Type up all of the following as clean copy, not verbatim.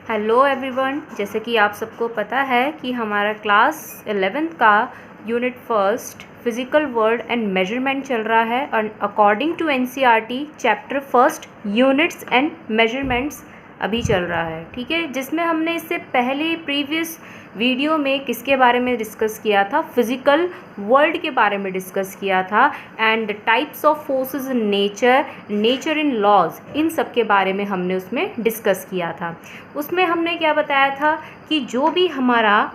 Hello everyone, जैसे कि आप सबको पता है कि हमारा क्लास 11th का unit first physical world and measurement चल रहा है और according to NCERT chapter first units and measurements अभी चल रहा है। ठीक है, जिसमें हमने इससे पहले प्रीवियस वीडियो में किसके बारे में डिस्कस किया था, फिज़िकल वर्ल्ड के बारे में डिस्कस किया था and types of forces in nature, nature in laws, इन सब के बारे में हमने उसमें डिस्कस किया था। उसमें हमने क्या बताया था कि जो भी हमारा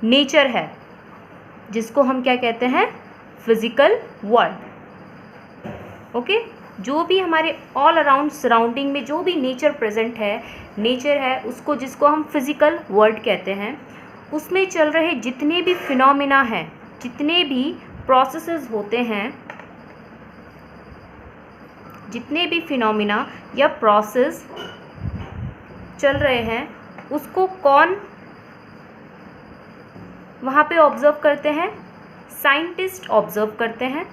नेचर है जिसको हम क्या कहते हैं, फिज़िकल वर्ल्ड। ओके, जो भी हमारे ऑल अराउंड सराउंडिंग में जो भी नेचर प्रेजेंट है, नेचर है उसको, जिसको हम फिज़िकल वर्ल्ड कहते हैं, उसमें चल रहे जितने भी फिनोमिना हैं, जितने भी प्रोसेसेस होते हैं, जितने भी फिनोमिना या प्रोसेस चल रहे हैं, उसको कौन वहाँ पे ऑब्ज़र्व करते हैं? साइंटिस्ट ऑब्ज़र्व करते हैं।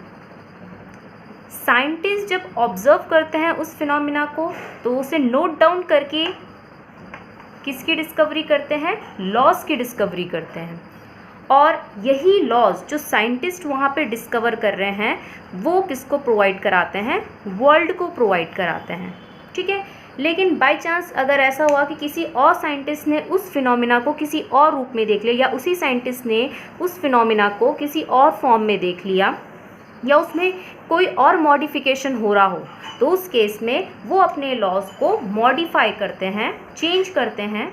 साइंटिस्ट जब ऑब्ज़र्व करते हैं उस फिनोमिना को, तो उसे नोट डाउन करके किसकी डिस्कवरी करते हैं? लॉज की डिस्कवरी करते हैं। और यही लॉज जो साइंटिस्ट वहाँ पे डिस्कवर कर रहे हैं, वो किसको प्रोवाइड कराते हैं? वर्ल्ड को प्रोवाइड कराते हैं। ठीक है, लेकिन बाय चांस अगर ऐसा हुआ कि किसी और साइंटिस्ट ने उस फिनोमिना को किसी और रूप में देख लिया, या उसी साइंटिस्ट ने उस फिनोमिना को किसी और फॉर्म में देख लिया, या उसमें कोई और मॉडिफिकेशन हो रहा हो, तो उस केस में वो अपने लॉज को मॉडिफाई करते हैं, चेंज करते हैं।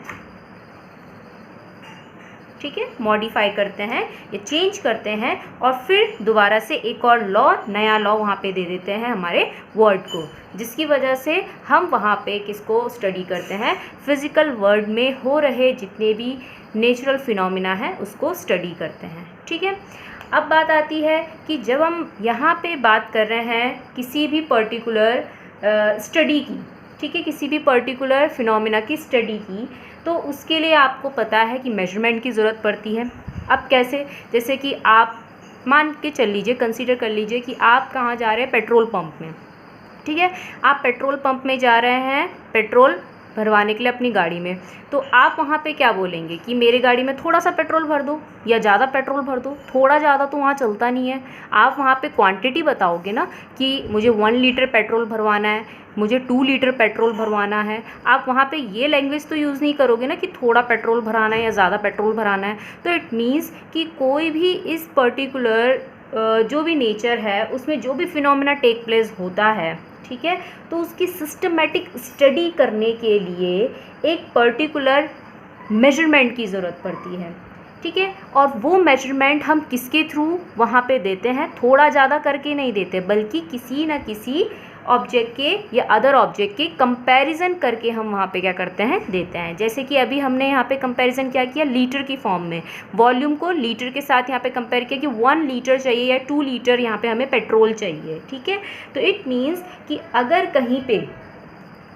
ठीक है, मॉडिफाई करते हैं या चेंज करते हैं, और फिर दोबारा से एक और लॉ, नया लॉ वहाँ पे दे देते हैं हमारे वर्ल्ड को, जिसकी वजह से हम वहाँ पे किसको स्टडी करते हैं? फिज़िकल वर्ल्ड में हो रहे जितने भी नेचुरल फिनोमिना हैं उसको स्टडी करते हैं। ठीक है, अब बात आती है कि जब हम यहाँ पे बात कर रहे हैं किसी भी पर्टिकुलर स्टडी की, ठीक है, किसी भी पर्टिकुलर फिनोमिना की स्टडी की, तो उसके लिए आपको पता है कि मेजरमेंट की ज़रूरत पड़ती है। अब कैसे? जैसे कि आप मान के चल लीजिए, कंसीडर कर लीजिए कि आप कहाँ जा रहे हैं? पेट्रोल पंप में। ठीक है, आप पेट्रोल पंप में जा रहे हैं पेट्रोल भरवाने के लिए अपनी गाड़ी में, तो आप वहाँ पे क्या बोलेंगे कि मेरे गाड़ी में थोड़ा सा पेट्रोल भर दो या ज़्यादा पेट्रोल भर दो? थोड़ा ज़्यादा तो वहाँ चलता नहीं है, आप वहाँ पे क्वांटिटी बताओगे ना कि मुझे 1 लीटर पेट्रोल भरवाना है, मुझे 2 लीटर पेट्रोल भरवाना है। आप वहाँ पे ये लैंग्वेज तो यूज़ नहीं करोगे ना कि थोड़ा पेट्रोल भराना है या ज़्यादा पेट्रोल भराना है। तो इट मीन्स कि कोई भी इस पर्टिकुलर जो भी नेचर है उसमें जो भी फिनोमिना टेक प्लेस होता है, ठीक है, तो उसकी सिस्टमेटिक स्टडी करने के लिए एक पर्टिकुलर मेजरमेंट की ज़रूरत पड़ती है। ठीक है, और वो मेजरमेंट हम किसके थ्रू वहाँ पे देते हैं? थोड़ा ज़्यादा करके नहीं देते, बल्कि किसी न किसी ऑब्जेक्ट के या अदर ऑब्जेक्ट के कंपैरिजन करके हम वहाँ पे क्या करते हैं? देते हैं। जैसे कि अभी हमने यहाँ पे कंपैरिजन क्या किया? लीटर की फॉर्म में, वॉल्यूम को लीटर के साथ यहाँ पे कंपेयर किया कि 1 लीटर चाहिए या 2 लीटर यहाँ पे हमें पेट्रोल चाहिए। ठीक है, तो इट मीन्स कि अगर कहीं पे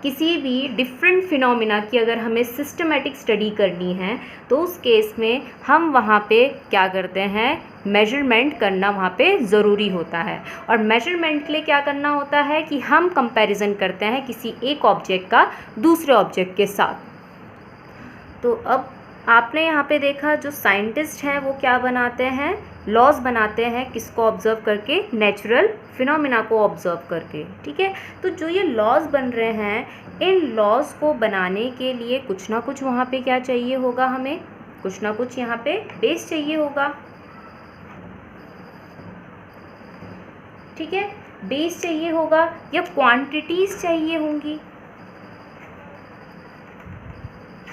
किसी भी डिफरेंट फिनोमिना की अगर हमें सिस्टमेटिक स्टडी करनी है, तो उस केस में हम वहाँ पे क्या करते हैं? मेजरमेंट करना वहाँ पे ज़रूरी होता है। और मेजरमेंट के लिए क्या करना होता है कि हम कंपैरिजन करते हैं किसी एक ऑब्जेक्ट का दूसरे ऑब्जेक्ट के साथ। तो अब आपने यहाँ पे देखा जो साइंटिस्ट हैं वो क्या बनाते हैं? लॉज बनाते हैं, किसको ऑब्ज़र्व करके? नेचुरल फिनोमिना को ऑब्ज़र्व करके। ठीक है, तो जो ये लॉज बन रहे हैं, इन लॉज को बनाने के लिए कुछ ना कुछ वहाँ पे क्या चाहिए होगा? हमें कुछ ना कुछ यहाँ पे बेस चाहिए होगा। ठीक है, बेस चाहिए होगा या क्वांटिटीज़ चाहिए होंगी।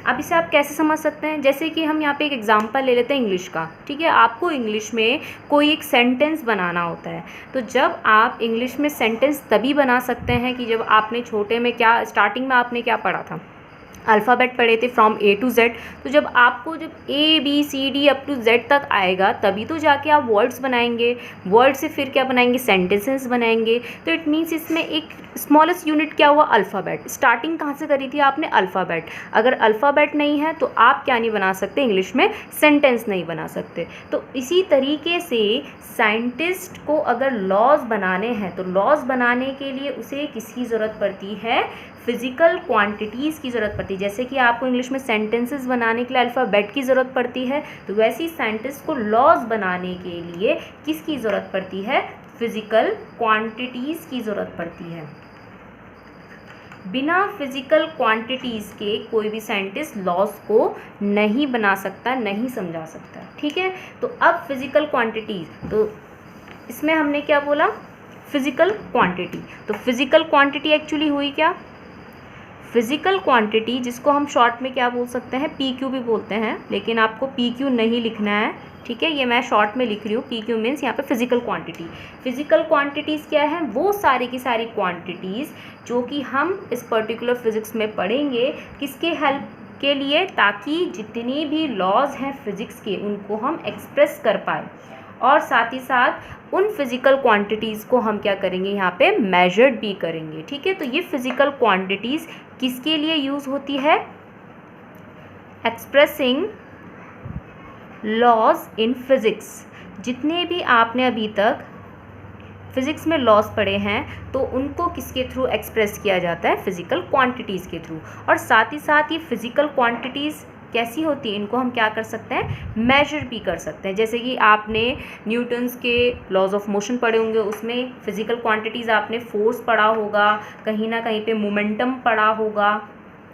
अब इसे आप कैसे समझ सकते हैं? जैसे कि हम यहाँ पे एक एग्जांपल ले लेते हैं इंग्लिश का। ठीक है, आपको इंग्लिश में कोई एक सेंटेंस बनाना होता है, तो जब आप इंग्लिश में सेंटेंस तभी बना सकते हैं कि जब आपने छोटे में क्या, स्टार्टिंग में आपने क्या पढ़ा था? अल्फ़ाबेट पढ़े थे फ्रॉम A to Z। तो जब आपको जब A B C D up to Z तक आएगा, तभी तो जाके आप वर्ड्स बनाएंगे, वर्ड से फिर क्या बनाएंगे? सेंटेंसेस बनाएंगे। तो इट मीन्स इसमें एक स्मॉलेस्ट यूनिट क्या हुआ? अल्फ़ाबेट। स्टार्टिंग कहाँ से करी थी आपने? अल्फ़ाबेट। अगर अल्फ़ाबेट नहीं है तो आप क्या नहीं बना सकते? इंग्लिश में सेंटेंस नहीं बना सकते। तो इसी तरीके से साइंटिस्ट को अगर लॉज बनाने हैं, तो लॉज बनाने के लिए उसे किसकी ज़रूरत पड़ती है? फिजिकल क्वांटिटीज़ की ज़रूरत पड़ती है। जैसे कि आपको इंग्लिश में सेंटेंसेस बनाने के लिए अल्फ़ाबेट की ज़रूरत पड़ती है, तो वैसी साइंटिस्ट को लॉज बनाने के लिए किसकी ज़रूरत पड़ती है? फिजिकल क्वांटिटीज़ की ज़रूरत पड़ती है। बिना फिजिकल क्वांटिटीज़ के कोई भी साइंटिस्ट लॉज को नहीं बना सकता, नहीं समझा सकता। ठीक है, तो अब फिजिकल क्वांटिटीज़, तो इसमें हमने क्या बोला? Physical quantity. तो फिजिकल क्वांटिटी एक्चुअली हुई क्या? फिजिकल क्वांटिटी, जिसको हम शॉर्ट में क्या बोल सकते हैं? PQ भी बोलते हैं, लेकिन आपको PQ नहीं लिखना है। ठीक है, ये मैं शॉर्ट में लिख रही हूँ। PQ मीन्स यहाँ पे फिजिकल क्वांटिटी। फिजिकल क्वांटिटीज़ क्या है? वो सारी की सारी क्वांटिटीज़ जो कि हम इस पर्टिकुलर फिजिक्स में पढ़ेंगे, किसके हेल्प के लिए? ताकि जितनी भी लॉज हैं फिजिक्स के उनको हम एक्सप्रेस कर पाए, और साथ ही साथ उन फिजिकल क्वांटिटीज़ को हम क्या करेंगे? यहाँ पे मेजर्ड भी करेंगे। ठीक है, तो ये फिजिकल क्वांटिटीज़ किसके लिए यूज़ होती है? Expressing laws in physics. जितने भी आपने अभी तक फिज़िक्स में लॉज पढ़े हैं, तो उनको किसके थ्रू एक्सप्रेस किया जाता है? फिजिकल क्वांटिटीज़ के थ्रू। और साथ ही साथ ये फिजिकल क्वांटिटीज़ कैसी होती है? इनको हम क्या कर सकते हैं? मेजर भी कर सकते हैं। जैसे कि आपने न्यूटन्स के लॉज ऑफ मोशन पढ़े होंगे, उसमें फिजिकल क्वांटिटीज़ आपने फोर्स पढ़ा होगा, कहीं ना कहीं पे मोमेंटम पढ़ा होगा।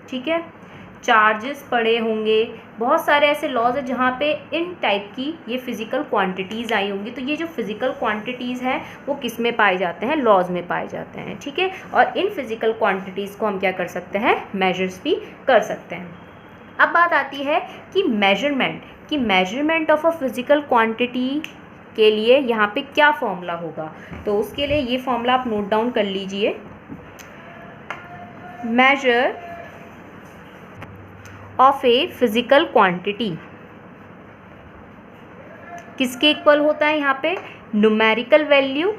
ठीक है, चार्जेस पढ़े होंगे, बहुत सारे ऐसे लॉज हैं जहाँ पे इन टाइप की ये फिजिकल क्वांटिटीज़ आई होंगी। तो ये जो फिजिकल क्वांटिटीज़ हैं वो किस में पाए जाते हैं? लॉज में पाए जाते हैं। ठीक है, और इन फिजिकल क्वांटिटीज़ को हम क्या कर सकते हैं? मेजर्स भी कर सकते हैं। अब बात आती है कि measurement of a physical quantity के लिए यहाँ पे क्या फॉर्मूला होगा? तो उसके लिए ये फॉर्मूला आप नोट डाउन कर लीजिए। Measure of a physical quantity किसके इक्वल होता है? यहाँ पे numerical value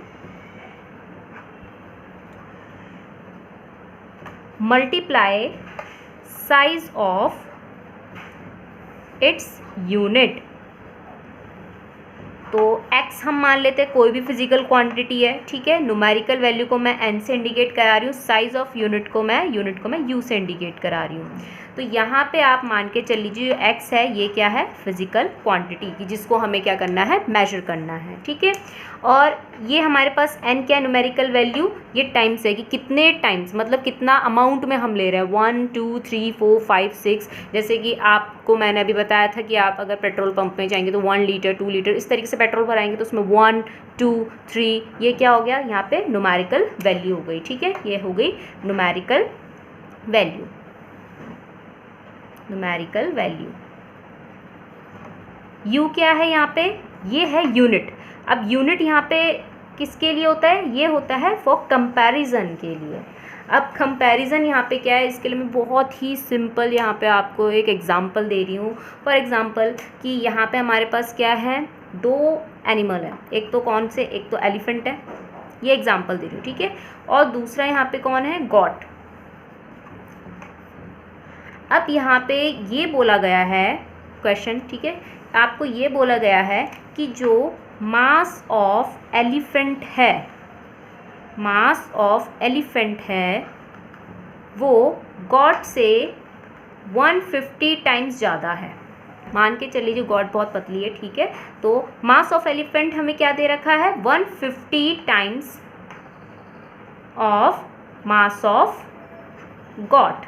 multiply size of its unit. तो x हम मान लेते हैं कोई भी फिजिकल क्वांटिटी है। ठीक है, न्यूमेरिकल वैल्यू को मैं n से इंडिकेट करा रही हूँ, साइज ऑफ यूनिट को मैं u से इंडिकेट करा रही हूँ। तो यहाँ पे आप मान के चल लीजिए जो x है ये क्या है? फिजिकल क्वांटिटी की, जिसको हमें क्या करना है? मेजर करना है। ठीक है, और ये हमारे पास n क्या है? न्यूमेरिकल वैल्यू, ये टाइम्स है कि कितने टाइम्स, मतलब कितना अमाउंट में हम ले रहे हैं। 1 2 3 4 5 6। जैसे कि आपको मैंने अभी बताया था कि आप अगर पेट्रोल पंप में जाएंगे तो 1 लीटर 2 लीटर इस तरीके से पेट्रोल भराएंगे, तो उसमें 1 2 3 ये क्या हो गया? यहाँ पे न्यूमेरिकल वैल्यू हो गई। ठीक है, ये हो गई numerical value. Numerical value U क्या है यहाँ पे? ये है यूनिट। अब यूनिट यहाँ पे किसके लिए होता है? ये होता है फॉर कंपैरिजन के लिए। अब कंपैरिजन यहाँ पे क्या है? इसके लिए मैं बहुत ही सिंपल यहाँ पे आपको एक एग्जांपल दे रही हूँ। फॉर एग्जांपल कि यहाँ पे हमारे पास क्या है? 2 एनिमल है, एक तो कौन से? एक तो एलिफेंट है, ये एग्जांपल दे रही हूँ। ठीक है, और दूसरा यहाँ पे कौन है? गॉट। अब यहाँ पे ये बोला गया है क्वेश्चन, ठीक है, आपको ये बोला गया है कि जो मास ऑफ एलिफेंट है वो गॉड से 150 टाइम्स ज़्यादा है। मान के चलिए जो गॉड बहुत पतली है, ठीक है, तो मास ऑफ एलिफेंट हमें क्या दे रखा है? 150 times of mass of God.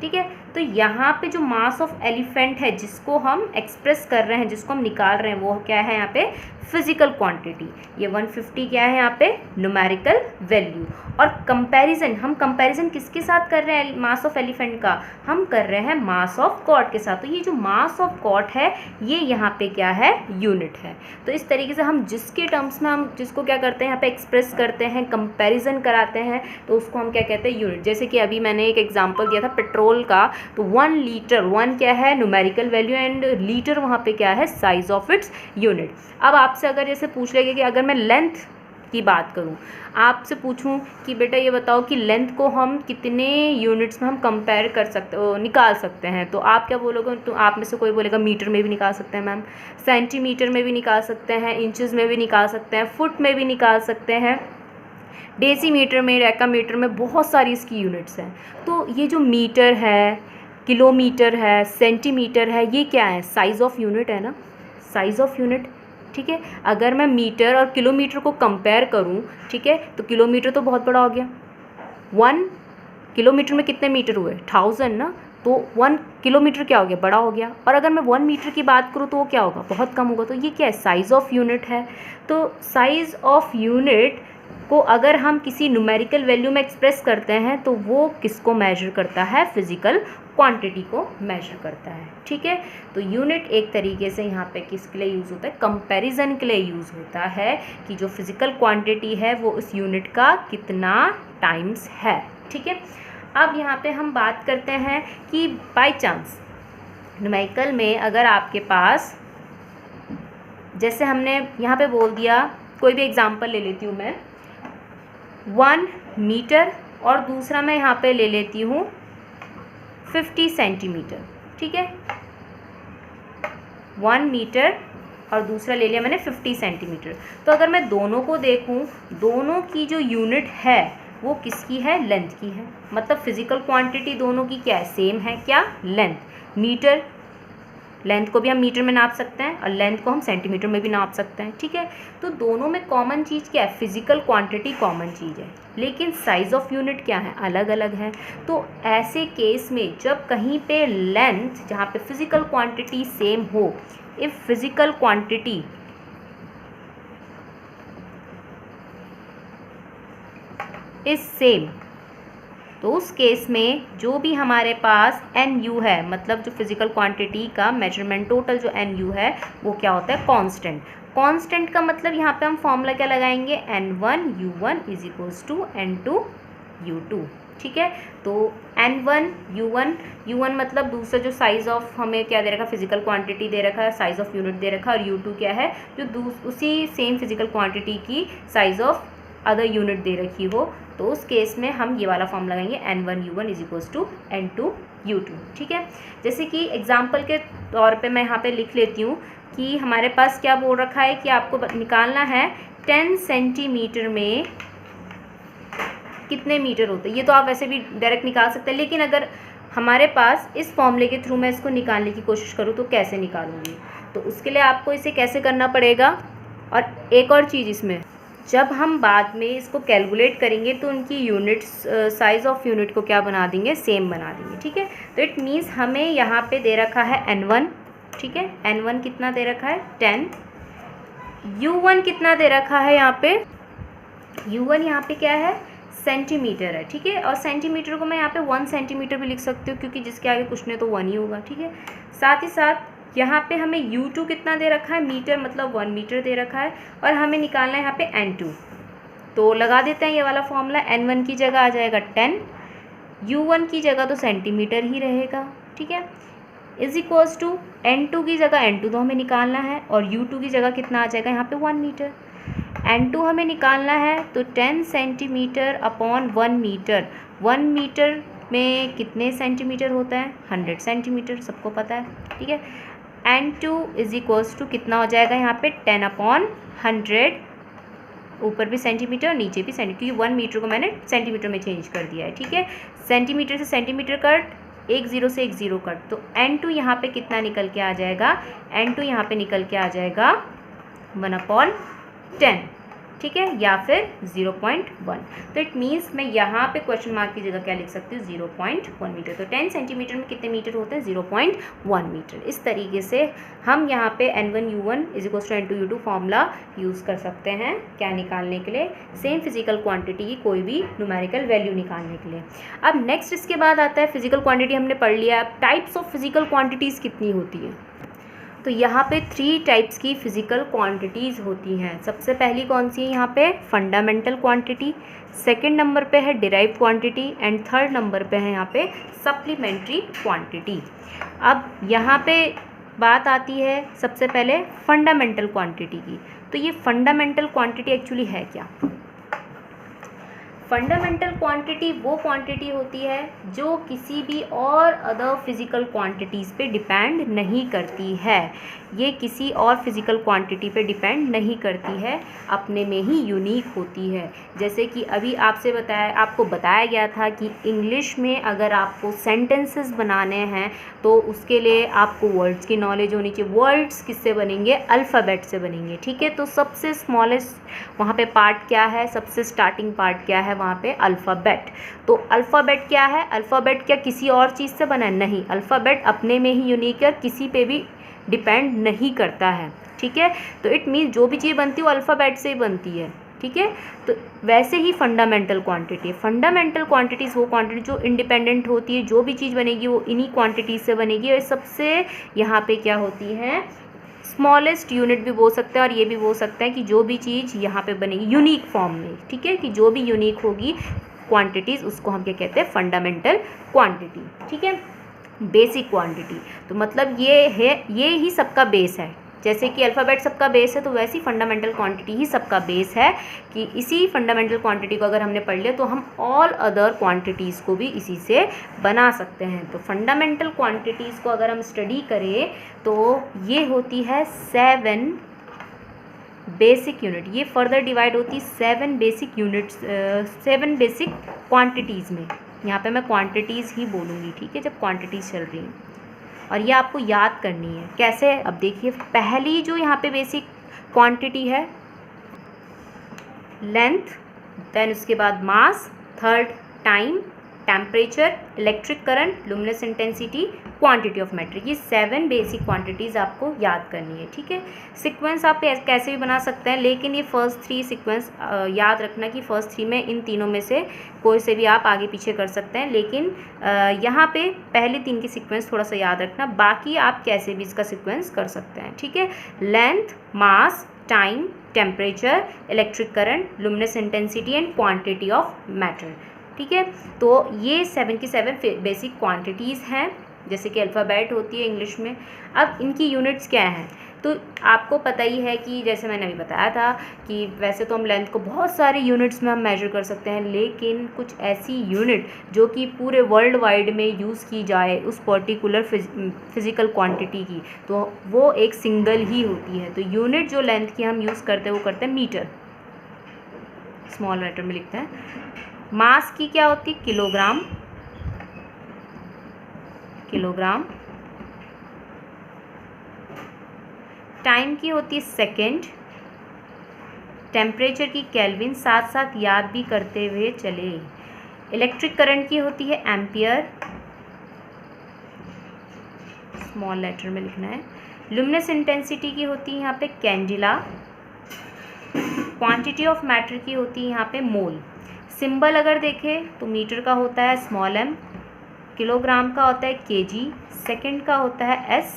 ठीक है, तो यहाँ पे जो मास ऑफ एलिफेंट है जिसको हम एक्सप्रेस कर रहे हैं, जिसको हम निकाल रहे हैं, वो क्या है यहाँ पे? Physical quantity. ये 150 क्या है यहाँ पे? Numerical value. और कंपैरिजन, हम कंपैरिजन किसके साथ कर रहे हैं? मास ऑफ एलिफेंट का हम कर रहे हैं मास ऑफ गॉड के साथ। तो ये जो मास ऑफ गॉड है ये यहाँ पे क्या है? यूनिट है। तो इस तरीके से हम जिसके टर्म्स में हम जिसको क्या करते हैं यहाँ पे एक्सप्रेस करते हैं, कंपैरिजन कराते हैं, तो उसको हम क्या कहते हैं? यूनिट। जैसे कि अभी मैंने एक एग्जांपल दिया था पेट्रोल का, तो 1 लीटर, 1 क्या है? न्यूमेरिकल वैल्यू, एंड लीटर वहाँ पे क्या है? Size of its unit. अब आपसे अगर जैसे पूछ लेंगे कि अगर मैं लेंथ की बात करूं, आपसे पूछूं कि बेटा ये बताओ कि लेंथ को हम कितने यूनिट्स में हम कंपेयर कर सकते, निकाल सकते हैं, तो आप क्या बोलोगे? तो आप में से कोई बोलेगा मीटर में भी निकाल सकते हैं मैम, सेंटीमीटर में भी निकाल सकते हैं, इंचेस में भी निकाल सकते हैं, फुट में भी निकाल सकते हैं, डेसीमीटर में, डेकामीटर में बहुत सारी इसकी यूनिट्स हैं। तो ये जो मीटर है, किलोमीटर है, सेंटीमीटर है, ये क्या है? साइज़ ऑफ यूनिट है ना, साइज़ ऑफ यूनिट। ठीक है, अगर मैं मीटर और किलोमीटर को कंपेयर करूं, ठीक है, तो किलोमीटर तो बहुत बड़ा हो गया। 1 किलोमीटर में कितने मीटर हुए? 1000 ना, तो 1 किलोमीटर क्या हो गया? बड़ा हो गया। और अगर मैं 1 मीटर की बात करूँ तो वो क्या होगा? बहुत कम होगा। तो ये क्या है? साइज़ ऑफ यूनिट है। तो साइज़ ऑफ यूनिट को अगर हम किसी न्यूमेरिकल वैल्यू में एक्सप्रेस करते हैं तो वो किसको मेजर करता है? फिजिकल क्वांटिटी को मेजर करता है। ठीक है, तो यूनिट एक तरीके से यहाँ पे किसके लिए यूज़ होता है? कंपैरिजन के लिए यूज़ होता है कि जो फिजिकल क्वांटिटी है वो उस यूनिट का कितना टाइम्स है। ठीक है, अब यहाँ पे हम बात करते हैं कि बाय चांस न्यूमेरिकल में अगर आपके पास, जैसे हमने यहाँ पे बोल दिया, कोई भी एग्जांपल ले लेती हूँ मैं, 1 मीटर और दूसरा मैं यहाँ पे ले लेती हूँ 50 सेंटीमीटर। ठीक है, 1 मीटर और दूसरा ले लिया मैंने 50 सेंटीमीटर। तो अगर मैं दोनों को देखूँ, दोनों की जो यूनिट है वो किसकी है? लेंथ की है। मतलब फिजिकल क्वांटिटी दोनों की क्या है? सेम है। क्या? लेंथ। मीटर, लेंथ को भी हम मीटर में नाप सकते हैं और लेंथ को हम सेंटीमीटर में भी नाप सकते हैं। ठीक है, तो दोनों में कॉमन चीज़ क्या है? फिजिकल क्वांटिटी कॉमन चीज़ है, लेकिन साइज़ ऑफ यूनिट क्या है? अलग अलग है। तो ऐसे केस में जब कहीं पे लेंथ, जहाँ पे फिजिकल क्वांटिटी सेम हो, if physical quantity is same, तो उस केस में जो भी हमारे पास एन यू है, मतलब जो फिजिकल क्वांटिटी का मेजरमेंट टोटल जो एन यू है वो क्या होता है? कांस्टेंट। कांस्टेंट का मतलब यहाँ पे हम फॉर्मूला क्या लगाएंगे? n1 u1 is equals to n2 u2। ठीक है, तो n1 u1 मतलब दूसरा जो साइज़ ऑफ हमें क्या दे रखा है? फिजिकल क्वांटिटी दे रखा है, साइज़ ऑफ यूनिट दे रखा है। और u2 क्या है? जो उसी सेम फिजिकल क्वांटिटी की साइज़ ऑफ अदर यूनिट दे रखी हो। तो उस केस में हम ये वाला फॉर्म लगाएंगे n1 u1 is equals to n2 u2। ठीक है, जैसे कि एग्जांपल के तौर पे मैं यहाँ पे लिख लेती हूँ कि हमारे पास क्या बोल रखा है कि आपको निकालना है 10 सेंटीमीटर में कितने मीटर होते हैं। ये तो आप वैसे भी डायरेक्ट निकाल सकते हैं, लेकिन अगर हमारे पास इस फॉर्मूले के थ्रू मैं इसको निकालने की कोशिश करूँ तो कैसे निकालूंगी? तो उसके लिए आपको इसे कैसे करना पड़ेगा। और एक और चीज़, इसमें जब हम बाद में इसको कैलकुलेट करेंगे तो उनकी यूनिट्स, साइज़ ऑफ यूनिट को क्या बना देंगे? सेम बना देंगे। ठीक है, तो इट मीन्स हमें यहाँ पे दे रखा है n1। ठीक है, n1 कितना दे रखा है? 10। u1 कितना दे रखा है यहाँ पे? u1 यहाँ पे क्या है? सेंटीमीटर है। ठीक है, और सेंटीमीटर को मैं यहाँ पे 1 सेंटीमीटर भी लिख सकती हूँ, क्योंकि जिसके आगे कुछ नहीं तो 1 ही होगा। ठीक है, साथ ही साथ यहाँ पे हमें u2 कितना दे रखा है? मीटर, मतलब 1 मीटर दे रखा है। और हमें निकालना है यहाँ पे n2। तो लगा देते हैं ये वाला फॉर्मूला। n1 की जगह आ जाएगा 10, u1 की जगह तो सेंटीमीटर ही रहेगा। ठीक है, इज इक्वल्स टू n2 की जगह, n2 तो हमें निकालना है, और u2 की जगह कितना आ जाएगा यहाँ पे? 1 मीटर। n2 हमें निकालना है, तो 10 सेंटीमीटर अपॉन 1 मीटर। 1 मीटर में कितने सेंटीमीटर होता है? 100 सेंटीमीटर, सबको पता है। ठीक है, n2 इज इक्वल्स टू कितना हो जाएगा यहाँ पे? 10 अपॉन 100, ऊपर भी सेंटीमीटर नीचे भी सेंटीमीटर, क्योंकि 1 मीटर को मैंने सेंटीमीटर में चेंज कर दिया है। ठीक है, सेंटीमीटर से सेंटीमीटर कट, 1 0 से 1 0 कट, तो n2 यहाँ पे कितना निकल के आ जाएगा? n2 यहाँ पे निकल के आ जाएगा 1/10। ठीक है, या फिर 0.1। तो इट मीन्स मैं यहाँ पे क्वेश्चन मार्क की जगह क्या लिख सकती हूँ? 0.1 मीटर। तो 10 सेंटीमीटर में कितने मीटर होते हैं? 0.1 मीटर। इस तरीके से हम यहाँ पे n1 u1 is equals to n2 u2 formula use कर सकते हैं। क्या निकालने के लिए? सेम फिजिकल क्वांटिटी की कोई भी न्यूमेरिकल वैल्यू निकालने के लिए। अब नेक्स्ट इसके बाद आता है फिजिकल क्वांटिटी, हमने पढ़ लिया। अब टाइप्स ऑफ फिजिकल क्वांटिटीज़ कितनी होती है? तो यहाँ पे 3 टाइप्स की फ़िज़िकल क्वांटिटीज़ होती हैं। सबसे पहली कौन सी है यहाँ पे? Fundamental quantity. सेकंड नंबर पे है derived quantity, and third number पे है यहाँ पे सप्लीमेंट्री क्वांटिटी। अब यहाँ पे बात आती है सबसे पहले फंडामेंटल क्वांटिटी की। तो ये फंडामेंटल क्वांटिटी एक्चुअली है क्या? फंडामेंटल क्वांटिटी वो क्वांटिटी होती है जो किसी भी और अदर फिजिकल क्वांटिटीज़ पे डिपेंड नहीं करती है। ये किसी और फिजिकल क्वांटिटी पे डिपेंड नहीं करती है, अपने में ही यूनिक होती है। जैसे कि अभी आपको बताया गया था कि इंग्लिश में अगर आपको सेंटेंसेस बनाने हैं तो उसके लिए आपको वर्ड्स की नॉलेज होनी चाहिए। वर्ड्स किससे बनेंगे? अल्फ़ाबेट से बनेंगे, ठीक है। तो सबसे स्मॉलेस्ट वहाँ पे पार्ट क्या है, सबसे स्टार्टिंग पार्ट क्या है वहाँ पे? अल्फ़ाबेट। तो अल्फ़ाबेट क्या है? अल्फ़ाबेट क्या किसी और चीज़ से बना है? नहीं, अल्फ़ाबेट अपने में ही यूनिक है और किसी पे भी डिपेंड नहीं करता है, ठीक है। तो इट मीन्स जो भी चीज़ बनती है वो अल्फ़ाबेट से ही बनती है, ठीक है। तो वैसे ही फंडामेंटल क्वांटिटी, फंडामेंटल क्वांटिटीज़ वो क्वांटिटी जो इंडिपेंडेंट होती है, जो भी चीज़ बनेगी वो इन्हीं क्वांटिटीज़ से बनेगी। और सबसे यहाँ पे क्या होती है? स्मॉलेस्ट यूनिट भी बोल सकते हैं और ये भी बोल सकते हैं कि जो भी चीज़ यहाँ पे बनेगी यूनिक फॉर्म में, ठीक है, कि जो भी यूनिक होगी क्वांटिटीज़ उसको हम क्या कहते हैं? फंडामेंटल क्वांटिटी, ठीक है। बेसिक क्वांटिटी तो मतलब ये है, ये ही सबका बेस है। जैसे कि अल्फ़ाबेट सबका बेस है तो वैसी फंडामेंटल क्वांटिटी ही सबका बेस है कि इसी फंडामेंटल क्वांटिटी को अगर हमने पढ़ लिया तो हम ऑल अदर क्वांटिटीज़ को भी इसी से बना सकते हैं। तो फंडामेंटल क्वांटिटीज़ को अगर हम स्टडी करें तो ये होती है 7 बेसिक यूनिट। ये फर्दर डिवाइड होती है 7 बेसिक यूनिट्स, 7 बेसिक क्वांटिटीज़ में। यहाँ पे मैं क्वांटिटीज़ ही बोलूँगी, ठीक है, जब क्वांटिटीज़ चल रही हैं। और ये आपको याद करनी है कैसे? अब देखिए, पहली जो यहाँ पे बेसिक क्वांटिटी है लेंथ, देन उसके बाद mass, third time, temperature, electric current, luminous intensity, quantity of matter. ये 7 बेसिक क्वांटिटीज़ आपको याद करनी है, ठीक है। सीक्वेंस आप कैसे भी बना सकते हैं, लेकिन ये फर्स्ट 3 सीक्वेंस याद रखना कि फर्स्ट 3 में इन तीनों में से कोई से भी आप आगे पीछे कर सकते हैं, लेकिन यहाँ पे पहले 3 की सीक्वेंस थोड़ा सा याद रखना, बाकी आप कैसे भी इसका सीक्वेंस कर सकते हैं, ठीक है। Length, mass, time, temperature, electric current, luminous intensity and quantity of matter, ठीक है। तो ये 7 की 7 बेसिक क्वांटिटीज़ हैं, जैसे कि अल्फ़ाबेट होती है इंग्लिश में। अब इनकी यूनिट्स क्या हैं? तो आपको पता ही है कि जैसे मैंने अभी बताया था कि वैसे तो हम लेंथ को बहुत सारे यूनिट्स में हम मेजर कर सकते हैं, लेकिन कुछ ऐसी यूनिट जो कि पूरे वर्ल्ड वाइड में यूज़ की जाए उस पर्टिकुलर फिज़िकल क्वांटिटी की, तो वो एक सिंगल ही होती है। तो यूनिट जो लेंथ की हम यूज़ करते हैं वो करते हैं मीटर, स्मॉल लेटर में लिखते हैं। मास की क्या होती है? Kilogram, kilogram. टाइम की होती है सेकेंड। टेम्परेचर की केल्विन, साथ साथ याद भी करते हुए चले। इलेक्ट्रिक करंट की होती है एम्पियर, स्मॉल लेटर में लिखना है। लुमिनस इंटेंसिटी की होती है यहाँ पे कैंडिला। क्वांटिटी ऑफ मैटर की होती है यहाँ पे मोल। सिंबल अगर देखें तो मीटर का होता है स्मॉल m, किलोग्राम का होता है kg, सेकंड का होता है s,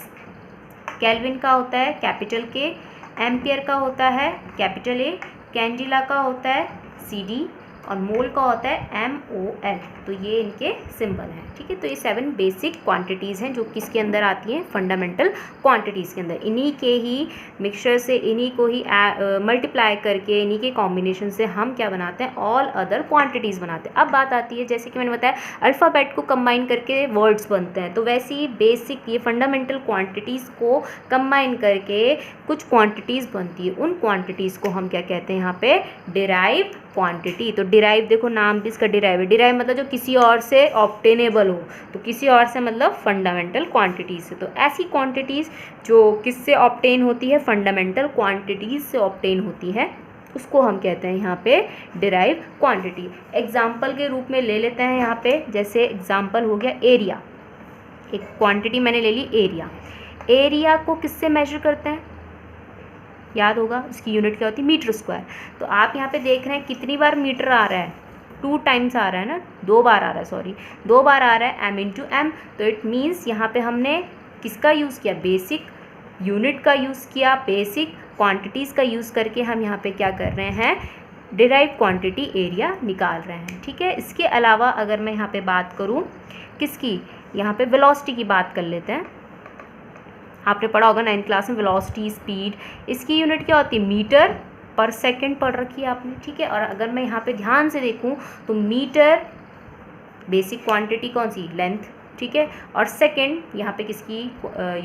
केल्विन का होता है कैपिटल K, एम्पियर का होता है कैपिटल A, कैंडिला का होता है CD और मोल का होता है MOL। तो ये इनके सिंबल हैं, ठीक है। तो ये 7 बेसिक क्वांटिटीज़ हैं जो किसके अंदर आती हैं? फंडामेंटल क्वांटिटीज़ के अंदर। इन्हीं के ही मिक्सचर से, इन्हीं को ही मल्टीप्लाई करके, इन्हीं के कॉम्बिनेशन से हम क्या बनाते हैं? ऑल अदर क्वांटिटीज़ बनाते हैं। अब बात आती है, जैसे कि मैंने बताया अल्फ़ाबेट को कंबाइन करके वर्ड्स बनते हैं, तो वैसे ही बेसिक ये फंडामेंटल क्वांटिटीज़ को कंबाइन करके कुछ क्वांटिटीज़ बनती है। उन क्वांटिटीज़ को हम क्या कहते हैं यहाँ पे? Derive quantity. तो डिराइव, देखो नाम भी इसका डिराइव है। डिराइव मतलब जो किसी और से ऑब्टेनेबल हो, तो किसी और से मतलब फंडामेंटल क्वांटिटीज़ से। तो ऐसी क्वांटिटीज़ जो किससे ऑब्टेन होती है? फंडामेंटल क्वांटिटीज़ से ऑब्टेन होती है, उसको हम कहते हैं यहाँ पे डिराइव क्वांटिटी। एग्जाम्पल के रूप में ले लेते हैं यहाँ पे, जैसे एग्जाम्पल हो गया एरिया। एक क्वांटिटी मैंने ले ली एरिया। एरिया को किससे मेजर करते हैं? याद होगा, इसकी यूनिट क्या होती है? Metre square. तो आप यहाँ पे देख रहे हैं कितनी बार मीटर आ रहा है? 2 टाइम्स आ रहा है ना, 2 बार आ रहा है, सॉरी 2 बार आ रहा है, m इंटू एम। तो इट मीन्स यहाँ पे हमने किसका यूज़ किया? बेसिक यूनिट का यूज़ किया, बेसिक क्वांटिटीज़ का यूज़ करके हम यहाँ पे क्या कर रहे हैं? डिराइव क्वांटिटी एरिया निकाल रहे हैं, ठीक है। इसके अलावा अगर मैं यहाँ पे बात करूँ किसकी? यहाँ पे वेलोसिटी की बात कर लेते हैं। आपने पढ़ा होगा 9th क्लास में वेलोसिटी, स्पीड। इसकी यूनिट क्या होती है? मीटर पर सेकंड पढ़ रखी है आपने, ठीक है। और अगर मैं यहाँ पे ध्यान से देखूँ तो मीटर बेसिक क्वांटिटी कौन सी, लेंथ, ठीक है। और सेकंड यहाँ पे किसकी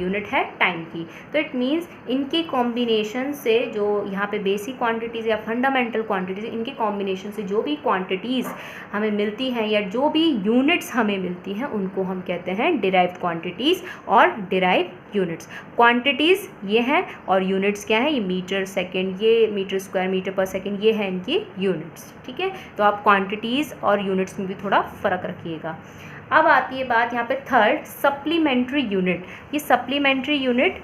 यूनिट है, टाइम की। तो इट मीन्स इनके कॉम्बिनेशन से जो यहाँ पे बेसिक क्वांटिटीज़ या फंडामेंटल क्वांटिटीज़, इनके कॉम्बिनेशन से जो भी क्वांटिटीज़ हमें मिलती हैं या जो भी यूनिट्स हमें मिलती हैं उनको हम कहते हैं डिराइव्ड क्वांटिटीज़ और डिराइव्ड यूनिट्स। क्वांटिटीज़ ये हैं और यूनिट्स क्या है, ये मीटर सेकेंड, ये मीटर स्क्वायर, मीटर पर सेकेंड, ये है इनकी यूनिट्स, ठीक है। तो आप क्वांटिटीज़ और यूनिट्स में भी थोड़ा फ़र्क रखिएगा। अब आती है बात यहाँ पे थर्ड, सप्लीमेंट्री यूनिट। ये सप्लीमेंट्री यूनिट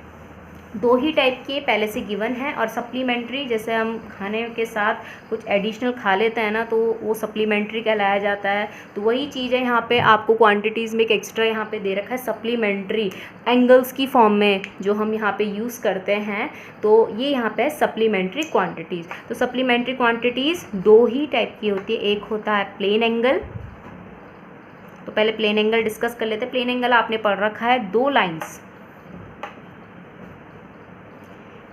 दो ही टाइप के पहले से गिवन है, और सप्लीमेंट्री जैसे हम खाने के साथ कुछ एडिशनल खा लेते हैं ना, तो वो सप्लीमेंट्री कहलाया जाता है। तो वही चीज़ है यहाँ पे आपको क्वांटिटीज़ में एक एक्स्ट्रा यहाँ पे दे रखा है सप्लीमेंट्री, एंगल्स की फॉर्म में जो हम यहाँ पे यूज़ करते हैं, तो ये यहाँ पे सप्लीमेंट्री क्वांटिटीज़। तो सप्लीमेंट्री क्वांटिटीज़ दो ही टाइप की होती है, एक होता है प्लेन एंगल। तो पहले प्लेन एंगल डिस्कस कर लेते हैं। प्लेन एंगल आपने पढ़ रखा है, दो लाइंस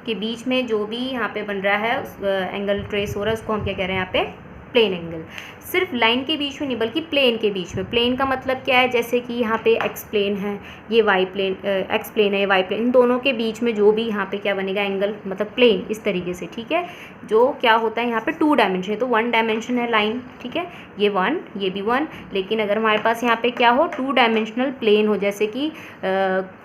के बीच में जो भी यहाँ पे बन रहा है उस एंगल ट्रेस हो रहा है उसको हम क्या कह रहे हैं यहाँ पे, प्लेन एंगल। सिर्फ लाइन के बीच में नहीं बल्कि प्लेन के बीच में। प्लेन का मतलब क्या है, जैसे कि यहाँ पे एक्स प्लेन है, ये वाई प्लेन, एक्स प्लेन है, ये वाई प्लेन, इन दोनों के बीच में जो भी यहाँ पे क्या बनेगा, एंगल मतलब प्लेन, इस तरीके से, ठीक है। जो क्या होता है यहाँ पे टू डायमेंशन है, तो वन डायमेंशन है लाइन, ठीक है, ये वन, ये भी वन। लेकिन अगर हमारे पास यहाँ पे क्या हो, टू डायमेंशनल प्लेन हो, जैसे कि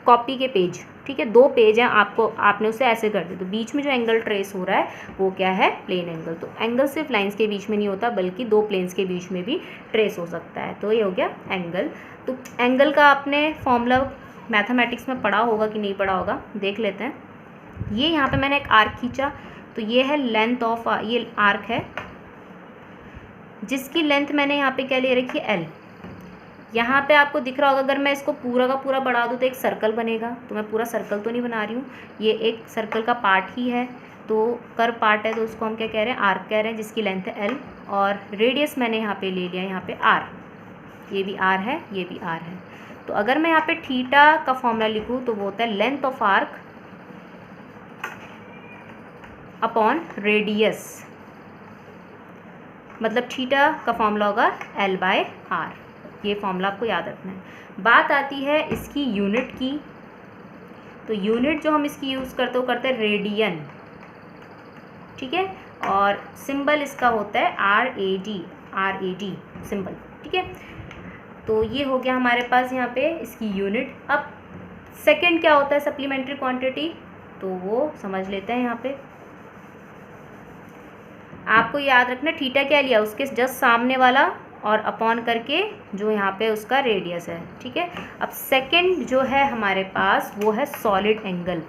कॉपी के पेज, ठीक है, दो पेज हैं, आपने उसे ऐसे कर दिया, तो बीच में जो एंगल ट्रेस हो रहा है वो क्या है, प्लेन एंगल। तो एंगल सिर्फ लाइंस के बीच में नहीं होता बल्कि दो प्लेन्स के बीच में भी ट्रेस हो सकता है, तो ये हो गया एंगल। तो एंगल का आपने फॉर्मूला मैथमेटिक्स में पढ़ा होगा कि नहीं पढ़ा होगा, देख लेते हैं। ये यहाँ पे मैंने एक आर्क खींचा, तो ये है लेंथ ऑफ, ये आर्क है जिसकी लेंथ मैंने यहाँ पे क्या ले रखी है, एल। यहाँ पे आपको दिख रहा होगा, अगर मैं इसको पूरा का पूरा बढ़ा दूँ तो एक सर्कल बनेगा। तो मैं पूरा सर्कल तो नहीं बना रही हूँ, ये एक सर्कल का पार्ट ही है, तो कर्व पार्ट है, तो उसको हम क्या कह रहे हैं, आर्क कह रहे हैं, जिसकी लेंथ है एल। और रेडियस मैंने यहाँ पे ले लिया, यहाँ पे आर, ये भी आर है, ये भी आर है। तो अगर मैं यहाँ पे थीटा का फॉर्मूला लिखूँ तो वो होता है length of arc upon radius, मतलब थीटा का फॉर्मूला होगा एल बाय आर। ये फॉर्मूला आपको याद रखना है। बात आती है इसकी यूनिट की, तो यूनिट जो हम इसकी यूज़ करते हैं वो करते हैं रेडियन, ठीक है। और सिंबल इसका होता है आर ए डी सिंबल, ठीक है। तो ये हो गया हमारे पास यहाँ पे इसकी यूनिट। अब सेकंड क्या होता है सप्लीमेंट्री क्वांटिटी, तो वो समझ लेते हैं। यहाँ पे आपको याद रखना, थीटा क्या लिया, उसके जस्ट सामने वाला, और अपॉन करके जो यहाँ पे उसका रेडियस है, ठीक है। अब सेकंड जो है हमारे पास वो है सॉलिड एंगल।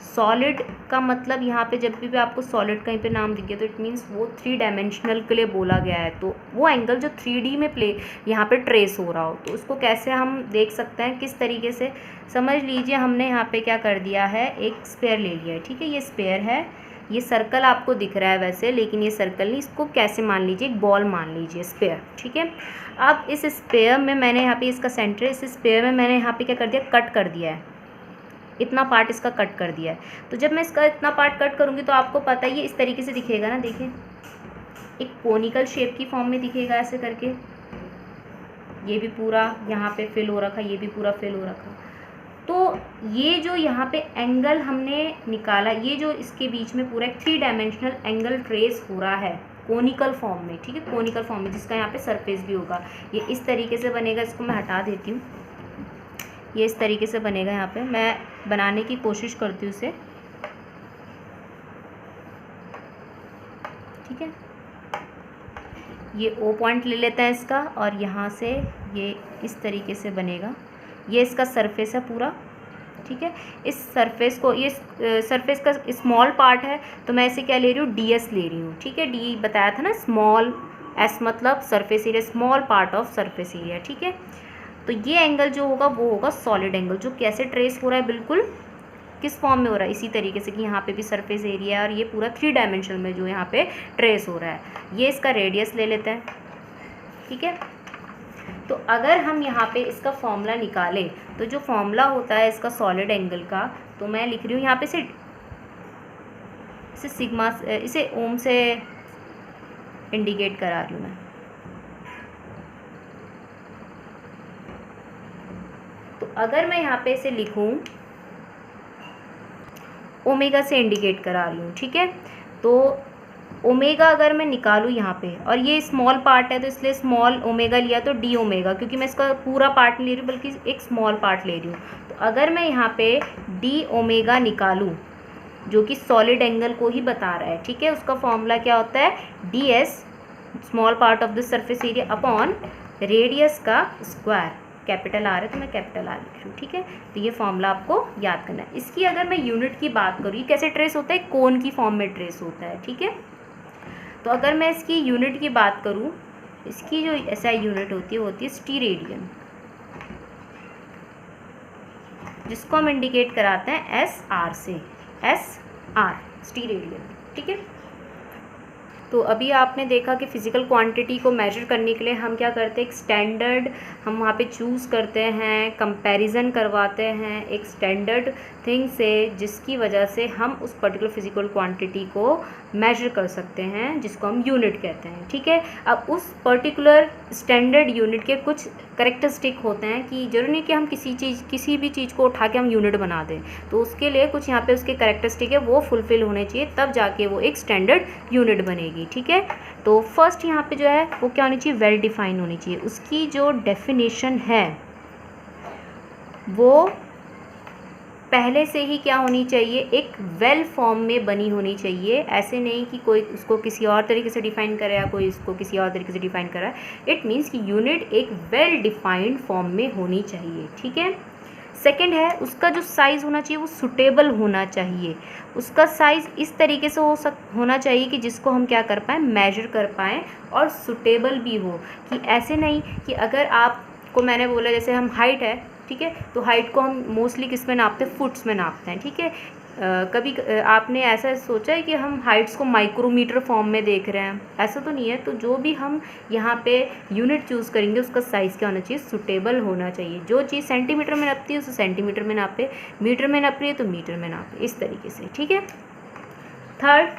सॉलिड का मतलब यहाँ पे जब भी आपको सॉलिड कहीं पे नाम दिखे तो इट मीन्स वो 3 डायमेंशनल के लिए बोला गया है। तो वो एंगल जो 3D में यहाँ पे ट्रेस हो रहा हो, तो उसको कैसे हम देख सकते हैं, किस तरीके से, समझ लीजिए हमने यहाँ पे क्या कर दिया है, एक स्फीयर ले लिया है, ठीक है। ये स्फीयर है, ये सर्कल आपको दिख रहा है वैसे, लेकिन ये सर्कल नहीं, इसको कैसे मान लीजिए, एक बॉल मान लीजिए, स्फीयर, ठीक है। अब इस स्फीयर में मैंने यहाँ पे इसका सेंटर, इस स्फीयर में मैंने यहाँ पे क्या कर दिया, कट कर दिया है, इतना पार्ट इसका कट कर दिया है। तो जब मैं इसका इतना पार्ट कट करूँगी तो आपको पता है ये इस तरीके से दिखेगा ना, देखिए एक कोनिकल शेप की फॉर्म में दिखेगा ऐसे करके। ये भी पूरा यहाँ पे फिल हो रखा, ये भी पूरा फिल हो रखा। तो ये जो यहाँ पे एंगल हमने निकाला, ये जो इसके बीच में पूरा एक 3 डायमेंशनल एंगल ट्रेस हो रहा है कोनिकल फॉर्म में, ठीक है, कोनिकल फॉर्म में, जिसका यहाँ पे सरफेस भी होगा। ये इस तरीके से बनेगा, इसको मैं हटा देती हूँ, ये इस तरीके से बनेगा। यहाँ पे मैं बनाने की कोशिश करती हूँ इसे, ठीक है। ये O पॉइंट ले लेते हैं इसका, और यहाँ से ये इस तरीके से बनेगा। ये इसका सरफेस है पूरा, ठीक है। इस सरफेस को, ये सरफेस का स्मॉल पार्ट है, तो मैं इसे क्या ले रही हूँ, DS ले रही हूँ, ठीक है। D बताया था ना, स्मॉल S मतलब surface area, small part of surface area, ठीक है। तो ये एंगल जो होगा वो होगा सॉलिड एंगल, जो कैसे ट्रेस हो रहा है, बिल्कुल किस फॉर्म में हो रहा है, इसी तरीके से कि यहाँ पे भी सरफेस एरिया है और ये पूरा 3 डायमेंशन में जो यहाँ पे ट्रेस हो रहा है। ये इसका रेडियस ले लेते हैं, ठीक है। तो अगर हम यहाँ पे इसका फॉर्मूला निकालें तो जो फॉर्मूला होता है इसका सॉलिड एंगल का, तो मैं लिख रही हूँ यहाँ पे से इसे सिग्मा, इसे ओम से इंडिकेट करा रही हूँ मैं। तो अगर मैं यहाँ पे इसे लिखूँ, ओमेगा से इंडिकेट करा रही हूँ, ठीक है। तो ओमेगा अगर मैं निकालूँ यहाँ पे, और ये स्मॉल पार्ट है तो इसलिए स्मॉल ओमेगा लिया, तो डी ओमेगा, क्योंकि मैं इसका पूरा पार्ट नहीं ले रही हूँ बल्कि एक स्मॉल पार्ट ले रही हूँ। तो अगर मैं यहाँ पे डी ओमेगा निकालूँ, जो कि सॉलिड एंगल को ही बता रहा है, ठीक है, उसका फॉर्मूला क्या होता है, D S small part of the surface area upon radius का स्क्वायर। कैपिटल आर है तो मैं कैपिटल आर लिख रही हूँ, ठीक है। तो ये फॉर्मूला आपको याद करना है। इसकी अगर मैं यूनिट की बात करूँ, ये कैसे ट्रेस होता है, कोन की फॉर्म में ट्रेस होता है, ठीक है। तो अगर मैं इसकी यूनिट की बात करूँ, इसकी जो एसआई यूनिट होती है वो होती है स्टीरेडियन, जिसको हम इंडिकेट कराते हैं एस आर से, एस आर स्टीरेडियन, ठीक है। तो अभी आपने देखा कि फ़िज़िकल क्वांटिटी को मेजर करने के लिए हम क्या करते हैं, एक स्टैंडर्ड हम वहाँ पे चूज़ करते हैं, कंपैरिजन करवाते हैं एक स्टैंडर्ड थिंग से, जिसकी वजह से हम उस पर्टिकुलर फ़िज़िकल क्वांटिटी को मेजर कर सकते हैं, जिसको हम यूनिट कहते हैं, ठीक है। अब उस पर्टिकुलर स्टैंडर्ड यूनिट के कुछ करेक्टरिस्टिक होते हैं कि जरूरी नहीं कि हम किसी भी चीज़ को उठा के हम यूनिट बना दें, तो उसके लिए कुछ यहाँ पे उसके करेक्टरिस्टिक है वो फुलफ़िल होने चाहिए, तब जाके वो एक स्टैंडर्ड यूनिट बनेगी, ठीक है। तो फर्स्ट यहाँ पे जो है वो क्या होनी चाहिए, वेल डिफाइन होनी चाहिए। उसकी जो डेफिनेशन है वो पहले से ही क्या होनी चाहिए, एक वेल फॉर्म में बनी होनी चाहिए। ऐसे नहीं कि कोई उसको किसी और तरीके से डिफ़ाइन करे या कोई इसको किसी और तरीके से डिफ़ाइन करा है। इट मीन्स कि यूनिट एक वेल डिफाइंड फॉर्म में होनी चाहिए, ठीक है। सेकंड है, उसका जो साइज़ होना चाहिए वो सुटेबल होना चाहिए। उसका साइज़ इस तरीके से होना चाहिए कि जिसको हम क्या कर पाएँ, मेजर कर पाएँ, और सुटेबल भी हो। कि ऐसे नहीं कि अगर आपको मैंने बोला जैसे हम हाइट है, ठीक है, तो हाइट को हम मोस्टली किस में नापते हैं, फुट्स में नापते हैं, ठीक है। कभी आपने ऐसा सोचा है कि हम हाइट्स को माइक्रोमीटर फॉर्म में देख रहे हैं, ऐसा तो नहीं है। तो जो भी हम यहाँ पे यूनिट चूज़ करेंगे उसका साइज़ क्या होना चाहिए, सुटेबल होना चाहिए। जो चीज़ सेंटीमीटर में नापती है उसे सेंटीमीटर में नापे, मीटर में नाप रही है तो मीटर में नापे, इस तरीके से, ठीक है। थर्ड,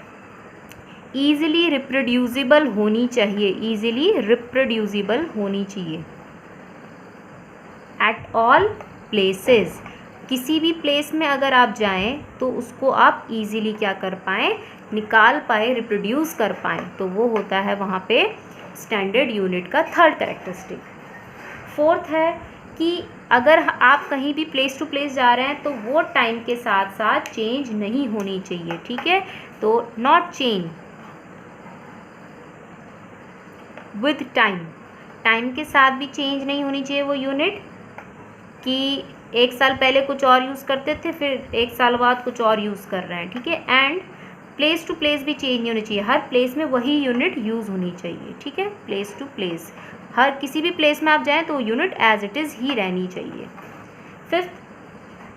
ईजिली रिप्रोड्यूसिबल होनी चाहिए, ईजिली रिप्रोड्यूसिबल होनी चाहिए एट ऑल प्लेसेस। किसी भी प्लेस में अगर आप जाएं तो उसको आप इजीली क्या कर पाएँ, निकाल पाए, रिप्रोड्यूस कर पाएँ, तो वो होता है वहाँ पे स्टैंडर्ड यूनिट का थर्ड कैरेक्टरिस्टिक। फोर्थ है कि अगर आप कहीं भी प्लेस टू प्लेस जा रहे हैं तो वो टाइम के साथ साथ चेंज नहीं होनी चाहिए, ठीक है। तो not change with time, time के साथ भी चेंज नहीं होनी चाहिए वो यूनिट, कि एक साल पहले कुछ और यूज़ करते थे फिर एक साल बाद कुछ और यूज़ कर रहे हैं, ठीक है। एंड प्लेस टू प्लेस भी चेंज नहीं होनी चाहिए, हर प्लेस में वही यूनिट यूज़ होनी चाहिए, ठीक है। प्लेस टू प्लेस, हर किसी भी प्लेस में आप जाएं तो यूनिट एज इट इज़ ही रहनी चाहिए। फिफ्थ,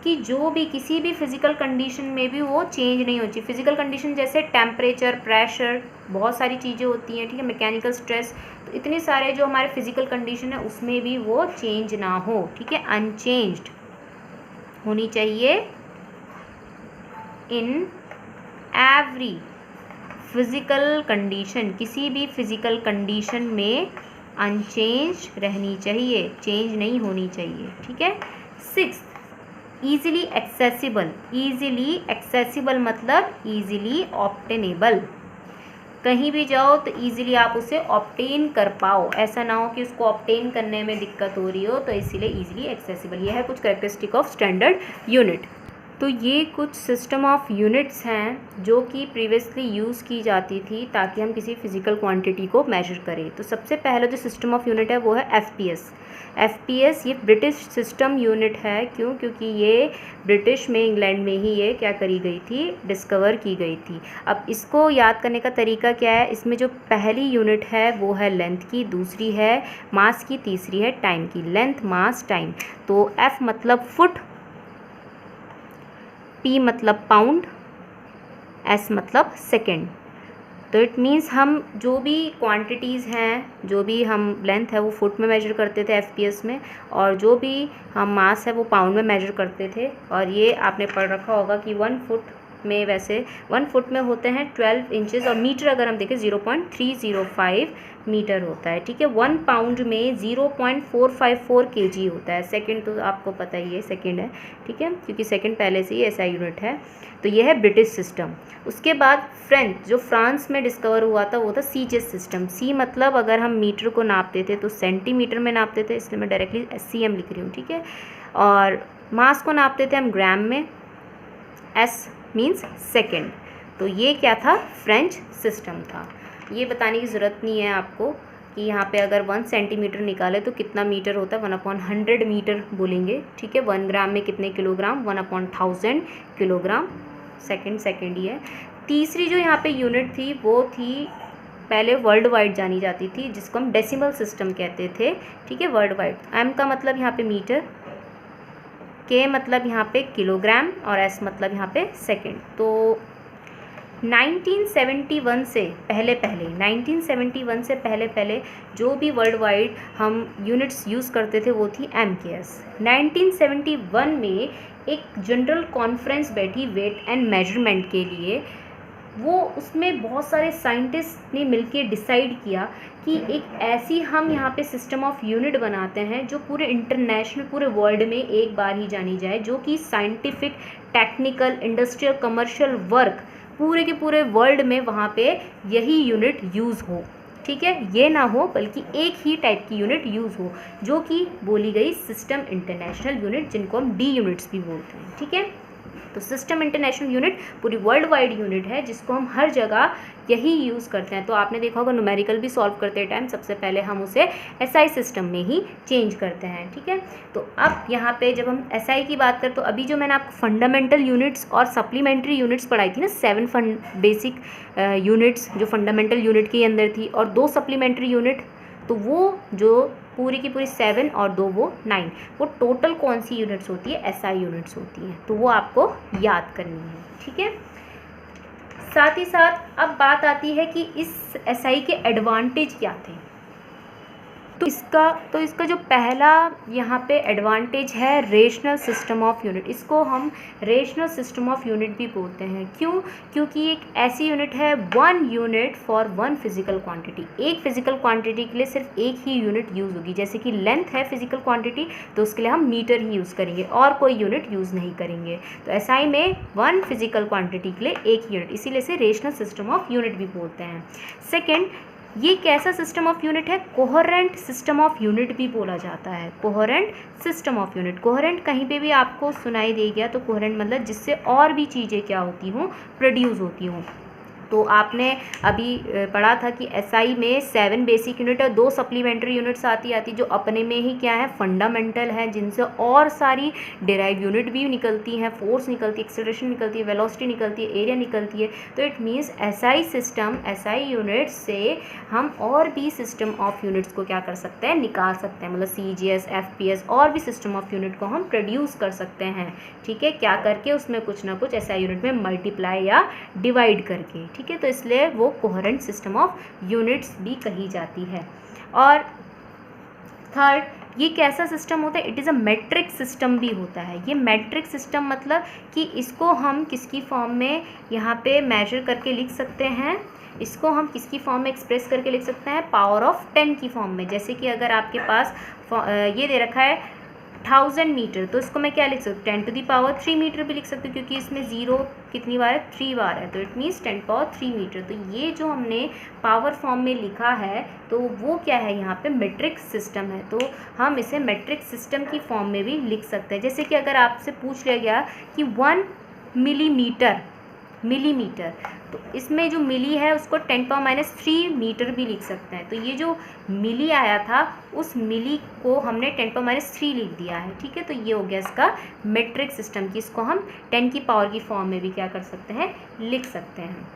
कि जो भी किसी भी फिज़िकल कंडीशन में भी वो चेंज नहीं होनी चाहिए। फिज़िकल कंडीशन जैसे टेम्परेचर, प्रेशर, बहुत सारी चीज़ें होती हैं, ठीक है, मैकेनिकल स्ट्रेस, तो इतने सारे जो हमारे फिज़िकल कंडीशन है उसमें भी वो चेंज ना हो, ठीक है, अनचेंज्ड होनी चाहिए इन एवरी फिज़िकल कंडीशन। किसी भी फिज़िकल कंडीशन में अनचेंज रहनी चाहिए, चेंज नहीं होनी चाहिए, ठीक है। Six, easily accessible. Easily accessible मतलब ईजिली ऑब्टेनेबल, कहीं भी जाओ तो ईजिली आप उसे ऑब्टेन कर पाओ, ऐसा ना हो कि उसको ऑब्टेन करने में दिक्कत हो रही हो, तो इसीलिए ईजिली एक्सेसिबल। यह है कुछ कैरेक्टरिस्टिक ऑफ स्टैंडर्ड यूनिट। तो ये कुछ सिस्टम ऑफ यूनिट्स हैं जो कि प्रीवियसली यूज़ की जाती थी ताकि हम किसी फिज़िकल क्वांटिटी को मेजर करें। तो सबसे पहला जो सिस्टम ऑफ यूनिट है वो है एफपीएस। एफपीएस ये ब्रिटिश सिस्टम यूनिट है, क्यों, क्योंकि ये ब्रिटिश में, इंग्लैंड में ही ये क्या करी गई थी, डिस्कवर की गई थी। अब इसको याद करने का तरीका क्या है, इसमें जो पहली यूनिट है वो है लेंथ की, दूसरी है मास की, तीसरी है टाइम की। लेंथ, मास, टाइम। तो एफ मतलब फुट, पी मतलब पाउंड, एस मतलब सेकेंड। तो इट मीन्स हम जो भी क्वांटिटीज़ हैं, जो भी हम लेंथ है वो फुट में मेजर करते थे एफपीएस में, और जो भी हम मास है वो पाउंड में मेजर करते थे। और ये आपने पढ़ रखा होगा कि 1 फुट में वैसे 1 फुट में होते हैं 12 इंचेस, और मीटर अगर हम देखें 0.305 मीटर होता है, ठीक है। 1 पाउंड में 0.454 kg होता है। सेकंड तो आपको पता ही है, सेकंड है, ठीक है, क्योंकि सेकंड पहले से ही ऐसा यूनिट है। तो ये है ब्रिटिश सिस्टम। उसके बाद फ्रेंच, जो फ्रांस में डिस्कवर हुआ था, वो था सीजेस सिस्टम। सी मतलब अगर हम मीटर को नापते थे तो सेंटीमीटर में नापते थे, इसलिए मैं डायरेक्टली SCM लिख रही हूँ, ठीक है। और मास को नापते थे हम ग्राम में, S मीन्स सेकेंड। तो ये क्या था, फ्रेंच सिस्टम था। ये बताने की ज़रूरत नहीं है आपको कि यहाँ पे अगर 1 सेंटीमीटर निकाले तो कितना मीटर होता है, 1/100 मीटर बोलेंगे, ठीक है। 1 ग्राम में कितने किलोग्राम, 1/1000 किलोग्राम। सेकंड ही है। तीसरी जो यहाँ पे यूनिट थी वो थी पहले वर्ल्ड वाइड जानी जाती थी, जिसको हम डेसिमल सिस्टम कहते थे, ठीक है, वर्ल्ड वाइड। M का मतलब यहाँ पे मीटर, K मतलब यहाँ पे किलोग्राम, और S मतलब यहाँ पे सेकेंड। तो 1971 से पहले जो भी वर्ल्ड वाइड हम यूनिट्स यूज़ करते थे वो थी MKS। 1971 में एक जनरल कॉन्फ्रेंस बैठी वेट एंड मेजरमेंट के लिए। वो उसमें बहुत सारे साइंटिस्ट ने मिलके डिसाइड किया कि एक ऐसी हम यहाँ पे सिस्टम ऑफ यूनिट बनाते हैं जो पूरे इंटरनेशनल, पूरे वर्ल्ड में एक बार ही जानी जाए, जो कि scientific, technical, industrial, commercial work पूरे के पूरे वर्ल्ड में वहाँ पे यही यूनिट यूज़ हो, ठीक है। ये ना हो बल्कि एक ही टाइप की यूनिट यूज़ हो, जो कि बोली गई सिस्टम इंटरनेशनल यूनिट, जिनको हम D यूनिट्स भी बोलते हैं, ठीक है। तो सिस्टम इंटरनेशनल यूनिट पूरी वर्ल्ड वाइड यूनिट है, जिसको हम हर जगह यही यूज़ करते हैं। तो आपने देखा होगा न्यूमेरिकल भी सॉल्व करते टाइम सबसे पहले हम उसे SI सिस्टम में ही चेंज करते हैं, ठीक है। तो अब यहाँ पे जब हम SI की बात करें तो अभी जो मैंने आपको फंडामेंटल यूनिट्स और सप्लीमेंट्री यूनिट्स पढ़ाई थी ना, 7 बेसिक यूनिट्स जो फंडामेंटल यूनिट के अंदर थी और 2 सप्लीमेंट्री यूनिट, तो वो जो पूरी की पूरी 7 और 2 वो 9, वो टोटल कौन सी यूनिट्स होती है, SI यूनिट्स होती हैं। तो वो आपको याद करनी है, ठीक है। साथ ही साथ अब बात आती है कि इस SI के एडवांटेज क्या थे। तो इसका जो पहला यहाँ पे एडवांटेज है रेशनल सिस्टम ऑफ यूनिट। इसको हम रेशनल सिस्टम ऑफ यूनिट भी बोलते हैं। क्यों? क्योंकि एक ऐसी यूनिट है 1 यूनिट फॉर 1 फिजिकल क्वांटिटी। एक फिजिकल क्वांटिटी के लिए सिर्फ एक ही यूनिट यूज़ होगी। जैसे कि लेंथ है फिजिकल क्वांटिटी, तो उसके लिए हम मीटर ही यूज़ करेंगे और कोई यूनिट यूज़ नहीं करेंगे। तो SI में 1 फिजिकल क्वांटिटी के लिए एक यूनिट, इसीलिए इसे रेशनल सिस्टम ऑफ यूनिट भी बोलते हैं। सेकेंड, ये कैसा सिस्टम ऑफ यूनिट है, कोहेरेंट सिस्टम ऑफ यूनिट भी बोला जाता है। Coherent system of unit, coherent कहीं पे भी आपको सुनाई दे गया तो कोहेरेंट मतलब जिससे और भी चीज़ें क्या होती हों, प्रोड्यूस होती हों। तो आपने अभी पढ़ा था कि SI में 7 बेसिक यूनिट और 2 सप्लीमेंट्री यूनिट्स आती जो अपने में ही क्या है, फंडामेंटल है, जिनसे और सारी डिराइव यूनिट भी निकलती हैं, फोर्स निकलती है, एक्सेलरेशन निकलती है, वेलोसिटी निकलती है, एरिया निकलती है। तो it means SI system, SI unit से हम और भी सिस्टम ऑफ यूनिट्स को क्या कर सकते हैं, निकाल सकते हैं। मतलब CGS, FPS और भी सिस्टम ऑफ यूनिट को हम प्रोड्यूस कर सकते हैं, ठीक है। क्या करके, उसमें कुछ ना कुछ SI यूनिट में मल्टीप्लाई या डिवाइड करके, ठीक है। तो इसलिए वो कोहेरेंट सिस्टम ऑफ यूनिट्स भी कही जाती है। और थर्ड, ये कैसा सिस्टम होता है, it is a matric system भी होता है। ये मैट्रिक सिस्टम मतलब कि इसको हम किसकी फॉर्म में यहाँ पे मेजर करके लिख सकते हैं, इसको हम किसकी फॉर्म में एक्सप्रेस करके लिख सकते हैं, पावर ऑफ 10 की फॉर्म में। जैसे कि अगर आपके पास ये दे रखा है 1000 मीटर, तो इसको मैं क्या लिख सकती हूँ, 10⁻³ मीटर भी लिख सकती हूँ, क्योंकि इसमें 0 कितनी बार है, 3 बार है। तो इट मीन्स 10⁻³ मीटर। तो ये जो हमने पावर फॉर्म में लिखा है तो वो क्या है, यहाँ पे मैट्रिक सिस्टम है। तो हम इसे मैट्रिक सिस्टम की फॉर्म में भी लिख सकते हैं। जैसे कि अगर आपसे पूछ लिया गया कि 1 मिलीमीटर, तो इसमें जो मिली है उसको 10⁻³ मीटर भी लिख सकते हैं। तो ये जो मिली आया था, उस मिली को हमने 10⁻³ लिख दिया है, ठीक है। तो ये हो गया इसका मैट्रिक सिस्टम की, इसको हम 10 की पावर की फॉर्म में भी क्या कर सकते हैं, लिख सकते हैं।